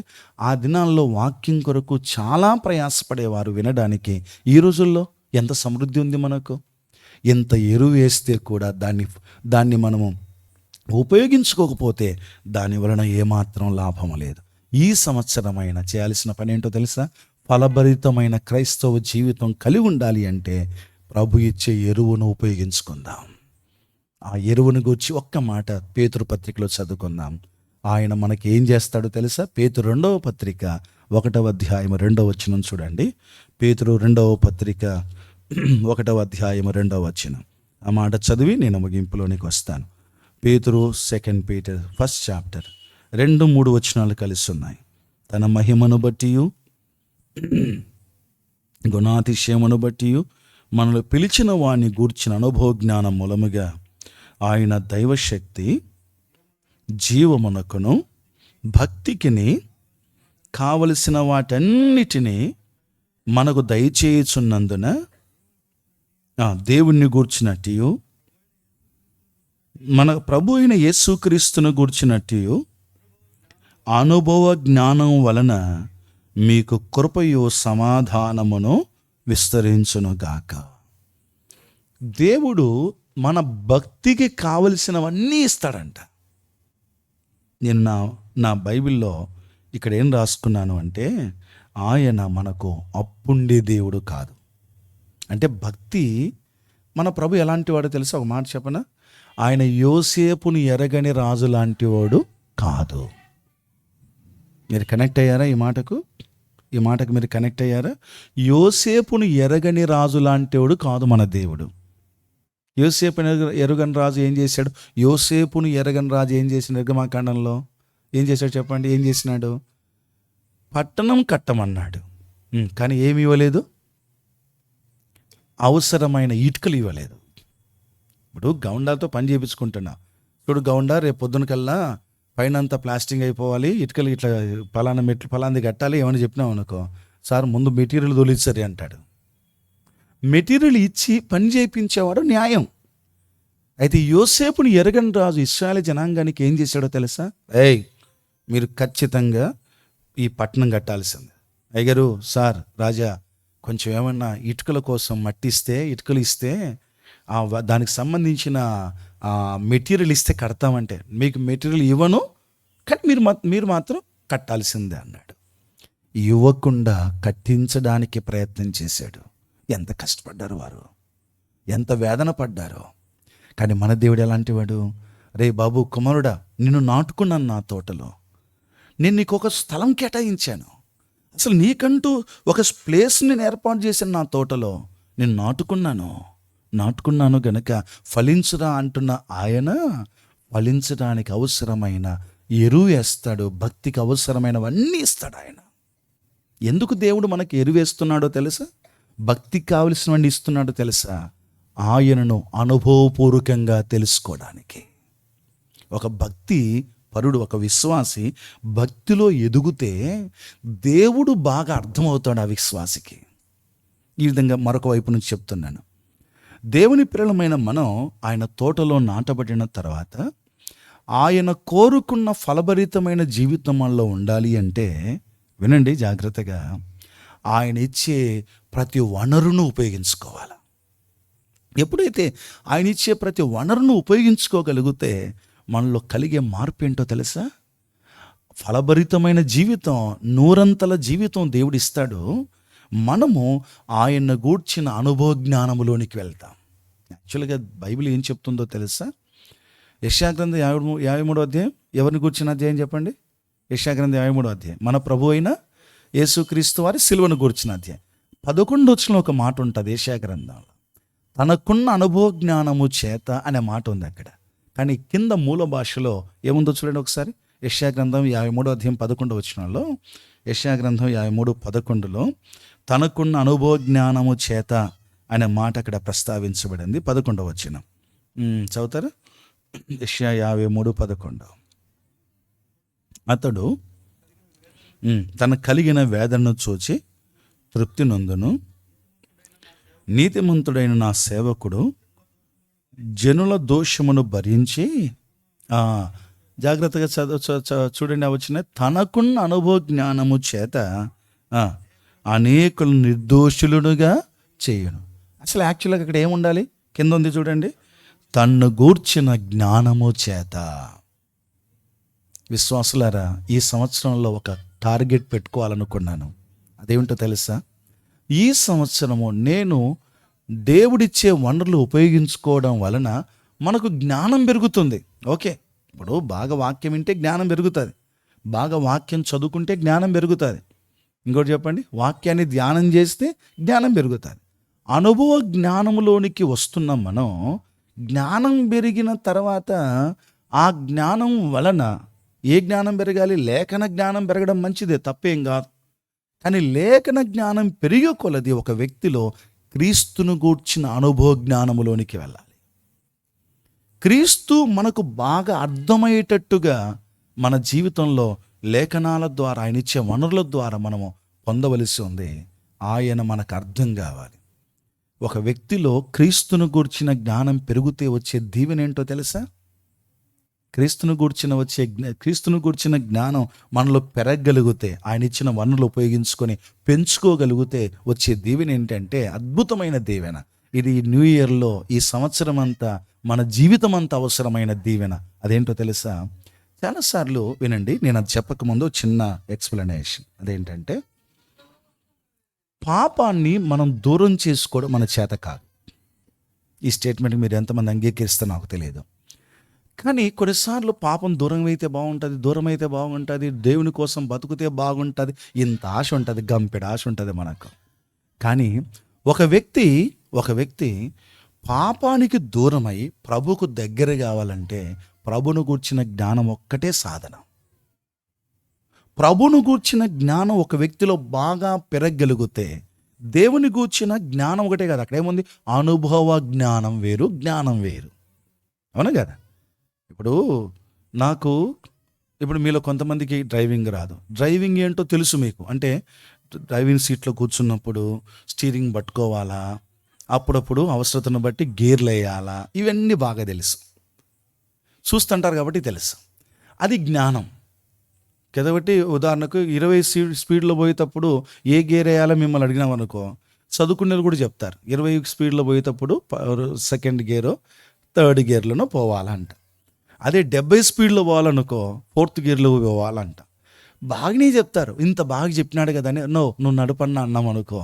ఆ దినాల్లో వాక్యం కొరకు చాలా ప్రయాసపడేవారు వినడానికి. ఈ రోజుల్లో ఎంత సమృద్ధి ఉంది మనకు. ఎంత ఎరువు వేస్తే కూడా దాన్ని మనము ఉపయోగించుకోకపోతే దాని వలన ఏమాత్రం లాభం లేదు. ఈ సంవత్సరమైన చేయాల్సిన పని ఏంటో తెలుసా? ఫలభరితమైన క్రైస్తవ జీవితం కలిగి ఉండాలి అంటే ప్రభు ఇచ్చే ఎరువును ఉపయోగించుకుందాం. ఆ ఎరువును గురించి ఒక్క మాట పేతురు పత్రికలో చదువుకుందాం. ఆయన మనకి ఏం చేస్తాడో తెలుసా? పేతురు 2వ పత్రిక 1వ అధ్యాయం 2వ వచనం చూడండి. పేతురు 2వ పత్రిక 1వ అధ్యాయం 2వ వచనం. ఆ మాట చదివి నేను ముగింపులోనికి వస్తాను. పేతురు 2 పీటర్ 1st చాప్టర్ 2-3 వచనాలు కలిసి ఉన్నాయి. తన మహిమను బట్టి గుణాతిశయమును బట్టి మనల్ని పిలిచిన వాణ్ణి గూర్చిన అనుభవ జ్ఞానం మూలముగా ఆయన దైవశక్తి జీవమునకును భక్తికిని కావలసిన వాటన్నిటినీ మనకు దయచేయుచున్నందున దేవుణ్ణి గూర్చినట్టు మన ప్రభు అయిన యేసుక్రీస్తును గూర్చినట్టు అనుభవ జ్ఞానం వలన మీకు కృపయు సమాధానమును విస్తరించునుగాక. దేవుడు మన భక్తికి కావలసినవన్నీ ఇస్తాడంట. నేను నా బైబిల్లో ఇక్కడ ఏం రాసుకున్నాను అంటే, ఆయన మనకు అప్పుండే దేవుడు కాదు. అంటే భక్తి, మన ప్రభు ఎలాంటి వాడో తెలుసా? ఒక మాట చెప్పనా? ఆయన యోసేపుని ఎరగని రాజు లాంటి వాడు కాదు. మీరు కనెక్ట్ అయ్యారా ఈ మాటకు? ఈ మాటకు మీరు కనెక్ట్ అయ్యారా? యోసేపుని ఎరగని రాజు లాంటి వాడు కాదు మన దేవుడు. యోసేపుని ఎరగని రాజు ఏం చేశాడు? యోసేపుని ఎరగని రాజు ఏం చేసిన నిర్గమాకాండంలో ఏం చేశాడు చెప్పండి? ఏం చేసినాడు? పట్టణం కట్టమన్నాడు, కానీ ఏమి ఇవ్వలేదు? అవసరమైన ఇటుకలు ఇవ్వలేదు. ఇప్పుడు గౌండాలతో పని చేయించుకుంటున్నా. చూడు గౌండా, రేపు పొద్దున కల్లా పైన అంతా ప్లాస్టింగ్ అయిపోవాలి, ఇటుకలు ఇట్లా పలానా మెట్లు పలాంది కట్టాలి ఏమని చెప్పినావు అనుకో, సార్ ముందు మెటీరియల్ తోలిచ్చరి అంటాడు. మెటీరియల్ ఇచ్చి పని చేయించేవాడు న్యాయం. అయితే యోసేపుని ఎరగని రాజు ఇశ్రాయేలు జనాంగానికి ఏం చేశాడో తెలుసా? మీరు ఖచ్చితంగా ఈ పట్టణం కట్టాల్సిందే. అయ్యగారు, సార్, రాజా, కొంచెం ఏమన్నా ఇటుకల కోసం ఇటుకలు ఇస్తే దానికి సంబంధించిన మెటీరియల్ ఇస్తే కడతామంటే, మీకు మెటీరియల్ ఇవ్వను, కానీ మీరు మాత్రం కట్టాల్సిందే అన్నాడు. ఇవ్వకుండా కట్టించడానికి ప్రయత్నం చేశాడు. ఎంత కష్టపడ్డారు వారు, ఎంత వేదన పడ్డారో. కానీ మన దేవుడు ఎలాంటి వాడు? రే బాబు, కుమారుడా, నిన్ను నాటుకున్నాను నా తోటలో, నేను నీకు ఒక స్థలం కేటాయించాను, అసలు నీకంటూ ఒక ప్లేస్ నేను ఏర్పాటు చేశాను నా తోటలో, నేను నాటుకున్నాను గనక ఫలించురా అంటున్న ఆయన ఫలించడానికి అవసరమైన ఎరువు వేస్తాడు, భక్తికి అవసరమైనవన్నీ ఇస్తాడు ఆయన. ఎందుకు దేవుడు మనకి ఎరువేస్తున్నాడో తెలుసా? భక్తికి కావలసినవన్నీ ఇస్తున్నాడో తెలుసా? ఆయనను అనుభవపూర్వకంగా తెలుసుకోవడానికి. ఒక భక్తి పరుడు, ఒక విశ్వాసి భక్తిలో ఎదుగుతే దేవుడు బాగా అర్థమవుతాడు ఆ విశ్వాసికి. ఈ విధంగా మరొక వైపు నుంచి చెప్తున్నాను. దేవుని పిల్లలమైన మనం ఆయన తోటలో నాటబడిన తర్వాత ఆయన కోరుకున్న ఫలభరితమైన జీవితం మనలో ఉండాలి అంటే, వినండి జాగ్రత్తగా, ఆయన ఇచ్చే ప్రతి వనరును ఉపయోగించుకోవాలి. ఎప్పుడైతే ఆయన ఇచ్చే ప్రతి వనరును ఉపయోగించుకోగలిగితే మనలో కలిగే మార్పు ఏంటో తెలుసా? ఫలభరితమైన జీవితం, నూరంతల జీవితం దేవుడిస్తాడు. మనము ఆయన గూర్చిన అనుభవ జ్ఞానములోనికి వెళ్తాం. యాక్చువల్గా బైబిల్ ఏం చెప్తుందో తెలుసా? యెషయా గ్రంథం 53వ అధ్యాయం ఎవరిని గూర్చిన అధ్యాయం చెప్పండి? యెషయా గ్రంథం 53వ అధ్యాయం మన ప్రభు అయిన యేసుక్రీస్తు వారి సిలువను గూర్చిన అధ్యాయం. 11వ వచనంలో ఒక మాట ఉంటుంది యెషయా గ్రంథంలో, తనకున్న అనుభవ జ్ఞానము చేత అనే మాట ఉంది అక్కడ. కానీ కింద మూల భాషలో ఏముందో చూడండి ఒకసారి. యెషయా గ్రంథం 53వ అధ్యాయం 11వ వచనంలో, యెషయా గ్రంథం 53:11లో తనకున్న అనుభవ జ్ఞానము చేత అనే మాట అక్కడ ప్రస్తావించబడింది. 11వ వచనం చదువుతారా? యెషయా 53:11. అతడు తన కలిగిన వేదనను చూచి తృప్తి నొందును, నీతిమంతుడైన నా సేవకుడు జనుల దోషమును భరించి, జాగ్రత్తగా చూడండి ఆ వచ్చిన, తనకున్న అనుభవ జ్ఞానము చేత అనేకులు నిర్దోషులుగా చేయను. అసలు యాక్చువల్గా అక్కడ ఏముండాలి? కింద ఉంది చూడండి, తన్ను గూర్చిన జ్ఞానము చేత. విశ్వాసులారా, ఈ సంవత్సరంలో ఒక టార్గెట్ పెట్టుకోవాలనుకున్నాను. అదేమిటో తెలుసా? ఈ సంవత్సరము నేను దేవుడిచ్చే వనరులు ఉపయోగించుకోవడం వలన మనకు జ్ఞానం పెరుగుతుంది. ఓకే, ఇప్పుడు బాగా వాక్యం వింటే జ్ఞానం పెరుగుతుంది, బాగా వాక్యం చదువుకుంటే జ్ఞానం పెరుగుతుంది. ఇంకోటి చెప్పండి, వాక్యాన్ని ధ్యానం చేస్తే జ్ఞానం పెరుగుతుంది. అనుభవ జ్ఞానంలోనికి వస్తున్నాం మనం. జ్ఞానం పెరిగిన తర్వాత ఆ జ్ఞానం వలన ఏ జ్ఞానం పెరగాలి? లేఖన జ్ఞానం పెరగడం మంచిదే, తప్పేం కాదు. కానీ లేఖన జ్ఞానం పెరిగే కొలది ఒక వ్యక్తిలో క్రీస్తును గూర్చిన అనుభవ జ్ఞానములోనికి వెళ్ళాలి. క్రీస్తు మనకు బాగా అర్థమయ్యేటట్టుగా మన జీవితంలో లేఖనాల ద్వారా, ఆయన ఇచ్చే వనరుల ద్వారా మనము పొందవలసి ఉంది. ఆయన మనకు అర్థం కావాలి. ఒక వ్యక్తిలో క్రీస్తును గూర్చిన జ్ఞానం పెరిగితే వచ్చే దీవెన ఏంటో తెలుసా? క్రీస్తును గూర్చిన జ్ఞానం మనలో పెరగగలిగితే, ఆయన ఇచ్చిన వనరులు ఉపయోగించుకొని పెంచుకోగలిగితే వచ్చే దీవెన ఏంటంటే అద్భుతమైన దీవెన. ఇది న్యూ ఇయర్లో ఈ సంవత్సరం అంతా మన జీవితం అంతా అవసరమైన దీవెన. అదేంటో తెలుసా? చాలాసార్లు వినండి, నేను అది చెప్పకముందు చిన్న ఎక్స్ప్లెనేషన్. అదేంటంటే, పాపాన్ని మనం దూరం చేసుకోవడం మన చేత కాదు. ఈ స్టేట్మెంట్ మీరు ఎంతమంది అంగీకరిస్తే నాకు తెలియదు. కానీ కొన్నిసార్లు పాపం దూరం అయితే బాగుంటుంది, దేవుని కోసం బతుకుతే బాగుంటుంది, ఇంత ఆశ ఉంటుంది, గంపెడు ఆశ ఉంటుంది మనకు. కానీ ఒక వ్యక్తి పాపానికి దూరమై ప్రభుకు దగ్గర కావాలంటే ప్రభును గూర్చిన జ్ఞానం ఒక్కటే సాధన. ప్రభును గూర్చిన జ్ఞానం ఒక వ్యక్తిలో బాగా పెరగగలిగితే, దేవుని గూర్చిన జ్ఞానం ఒకటే కాదు, అక్కడేముంది, అనుభవ జ్ఞానం వేరు, జ్ఞానం వేరు. అవునా కదా? ఇప్పుడు మీలో కొంతమందికి డ్రైవింగ్ రాదు. డ్రైవింగ్ ఏంటో తెలుసు మీకు. అంటే డ్రైవింగ్ సీట్లో కూర్చున్నప్పుడు స్టీరింగ్ పట్టుకోవాలా, అప్పుడప్పుడు అవసరతను బట్టి గేర్లు వేయాలా, ఇవన్నీ బాగా తెలుసు. చూస్తుంటారు కాబట్టి తెలుసు. అది జ్ఞానం. కాబట్టి ఉదాహరణకు 20 స్పీడ్లో పోయేటప్పుడు ఏ గేర్ వేయాలో మిమ్మల్ని అడిగినామనుకో, చదువుకునేది కూడా చెప్తారు. 20 స్పీడ్లో పోయేటప్పుడు సెకండ్ గేరో థర్డ్ గేర్లోనో పోవాలంట. అదే 70 స్పీడ్లో పోవాలనుకో ఫోర్త్ గేర్లో పోవాలంట. బాగానే చెప్తారు. ఇంత బాగా చెప్పినాడు కదా అని నువ్వు నడపన్నా అన్నాం అనుకో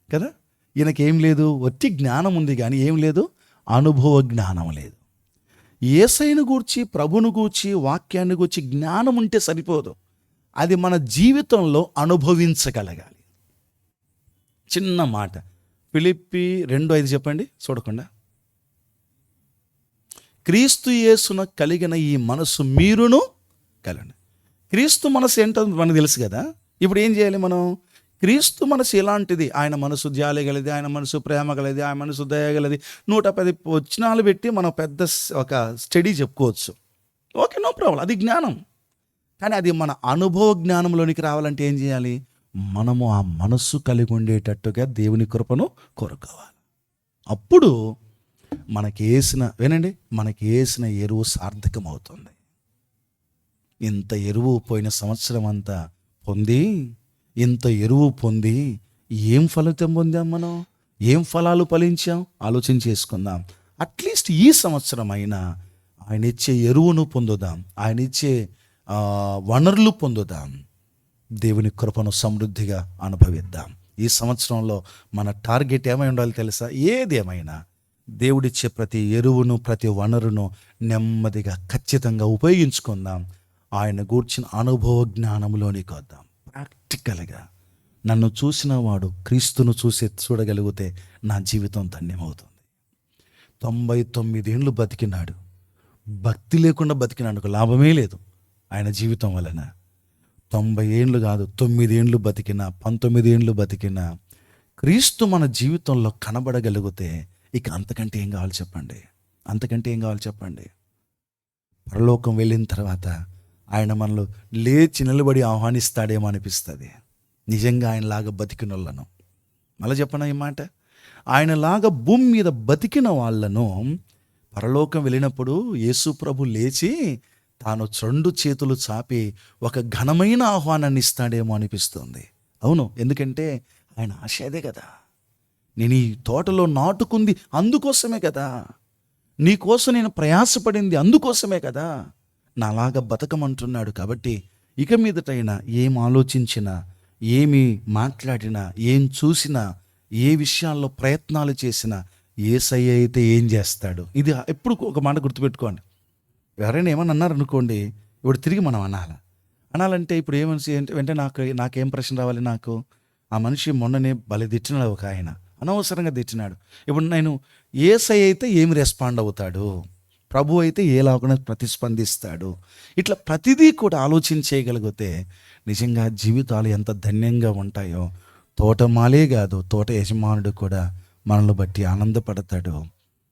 కదా, ఈయనకేం లేదు, ఒట్టి జ్ఞానం ఉంది కానీ ఏం లేదు, అనుభవ జ్ఞానం లేదు. యేసయ్యను గూర్చి, ప్రభును గూర్చి, వాక్యాన్ని గూర్చి జ్ఞానం ఉంటే సరిపోదు, అది మన జీవితంలో అనుభవించగలగాలి. చిన్న మాట, ఫిలిప్పీ 2:5 చెప్పండి చూడకుండా. క్రీస్తు యేసున కలిగిన ఈ మనసు మీరును కలండి. క్రీస్తు మనసు ఏంటో మనకు తెలుసు కదా. ఇప్పుడు ఏం చేయాలి మనం? క్రీస్తు మనసు ఎలాంటిది? ఆయన మనసు జాలి గలది, ఆయన మనసు ప్రేమ గలది, ఆయన మనసు దయగలది. 110 వచనాలు పెట్టి మనం పెద్ద ఒక స్టడీ చెప్పుకోవచ్చు. ఓకే, నో ప్రాబ్లం, అది జ్ఞానం. కానీ అది మన అనుభవ జ్ఞానంలోనికి రావాలంటే ఏం చేయాలి? మనము ఆ మనస్సు కలిగి ఉండేటట్టుగా దేవుని కృపను కోరుకోవాలి. అప్పుడు మనకి వేసిన ఎరువు సార్థకం అవుతుంది. ఇంత ఎరువు పోయిన సంవత్సరం అంతా ఇంత ఎరువు పొంది ఏం ఫలితం పొందాం మనం? ఏం ఫలాలు ఫలించాం? ఆలోచన చేసుకుందాం. అట్లీస్ట్ ఈ సంవత్సరం అయినా ఆయన ఇచ్చే ఎరువును పొందుదాం, ఆయన ఇచ్చే వనరులు పొందుదాం, దేవుని కృపను సమృద్ధిగా అనుభవిద్దాం. ఈ సంవత్సరంలో మన టార్గెట్ ఏమై ఉండాలి తెలుసా? ఏదేమైనా దేవుడిచ్చే ప్రతి ఎరువును, ప్రతి వనరును నెమ్మదిగా ఖచ్చితంగా ఉపయోగించుకుందాం. ఆయన గూర్చిన అనుభవ జ్ఞానంలోనికి వద్దాం. ప్రాక్టికల్గా నన్ను చూసిన వాడు క్రీస్తును చూడగలిగితే నా జీవితం ధన్యమవుతుంది. 99 ఏళ్ళు బతికినాడు, భక్తి లేకుండా బతికినాడు, లాభమే లేదు ఆయన జీవితం వలన. 90 ఏళ్ళు కాదు, 9 ఏళ్ళు బతికినా, 19 ఏళ్ళు బతికినా క్రీస్తు మన జీవితంలో కనబడగలిగితే ఇక అంతకంటే ఏం కావాలి చెప్పండి? పరలోకం వెళ్ళిన తర్వాత ఆయన మనలో లేచి నిలబడి ఆహ్వానిస్తాడేమో అనిపిస్తుంది. నిజంగా ఆయనలాగా బతికిన వాళ్ళను, మళ్ళీ చెప్పనా ఈ మాట, ఆయనలాగా భూమి మీద బతికిన వాళ్ళను పరలోకం వెళ్ళినప్పుడు యేసు ప్రభు లేచి తాను 2 చేతులు చాపి ఒక ఘనమైన ఆహ్వానాన్ని ఇస్తాడేమో అనిపిస్తుంది. అవును, ఎందుకంటే ఆయన ఆశ అదే కదా. నేను ఈ తోటలో నాటుకుంది అందుకోసమే కదా, నీకోసం నేను ప్రయాసపడింది అందుకోసమే కదా, నాలాగా బతకమంటున్నాడు. కాబట్టి ఇక మీదటైనా ఏం ఆలోచించినా, ఏమి మాట్లాడినా, ఏం చూసినా, ఏ విషయాల్లో ప్రయత్నాలు చేసినా యేసయ్య అయితే ఏం చేస్తాడు? ఇది ఎప్పుడు ఒక మాట గుర్తుపెట్టుకోండి. ఎవరైనా ఏమన్నా అన్నారనుకోండి, ఇప్పుడు తిరిగి మనం అనాలంటే ఇప్పుడు ఏమనిసి వెంటనే నాకేం ప్రశ్న రావాలి? నాకు ఆ మనిషి మొన్ననే భలే తిట్టినాడు, ఒక ఆయన అనవసరంగా తిట్టినాడు. ఇప్పుడు నేను యేసయ్య అయితే ఏమి రెస్పాండ్ అవుతాడు, ప్రభు అయితే ఏలాగా ప్రతిస్పందిస్తాడు, ఇట్లా ప్రతిదీ కూడా ఆలోచించేయగలిగితే నిజంగా జీవితాలు ఎంత ధన్యంగా ఉంటాయో. తోటమాలే కాదు, తోట యజమానుడు కూడా మనల్ని బట్టి ఆనందపడతాడు.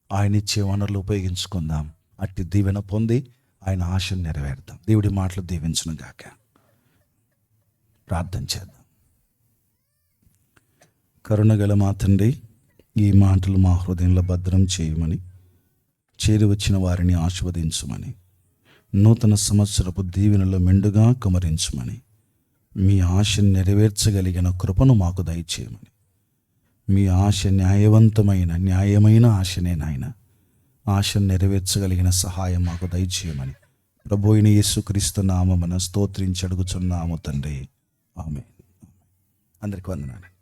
ఆయన ఇచ్చే వనరులు ఉపయోగించుకుందాం, అట్టి దీవెన పొంది ఆయన ఆశను నెరవేరుతాం. దేవుడి మాటలు దీవించును గాక. ప్రార్థన చేద్దాం. కరుణగల మా తండ్రి, ఈ మాటలు మా హృదయంలో భద్రం చేయమని, చేరి వచ్చిన వారిని ఆశీర్వదించమని, నూతన సంవత్సరపు దీవెనలో మెండుగా కుమరించమని, మీ ఆశను నెరవేర్చగలిగిన కృపను మాకు దయచేయమని, మీ ఆశ న్యాయమైన ఆశనే నాయన, ఆశను నెరవేర్చగలిగిన సహాయం మాకు దయచేయమని ప్రభువైన యేసుక్రీస్తు నామమున స్తోత్రించి అడుగుచున్నాము తండ్రి. ఆమేన్. అందరికీ వందనాలు.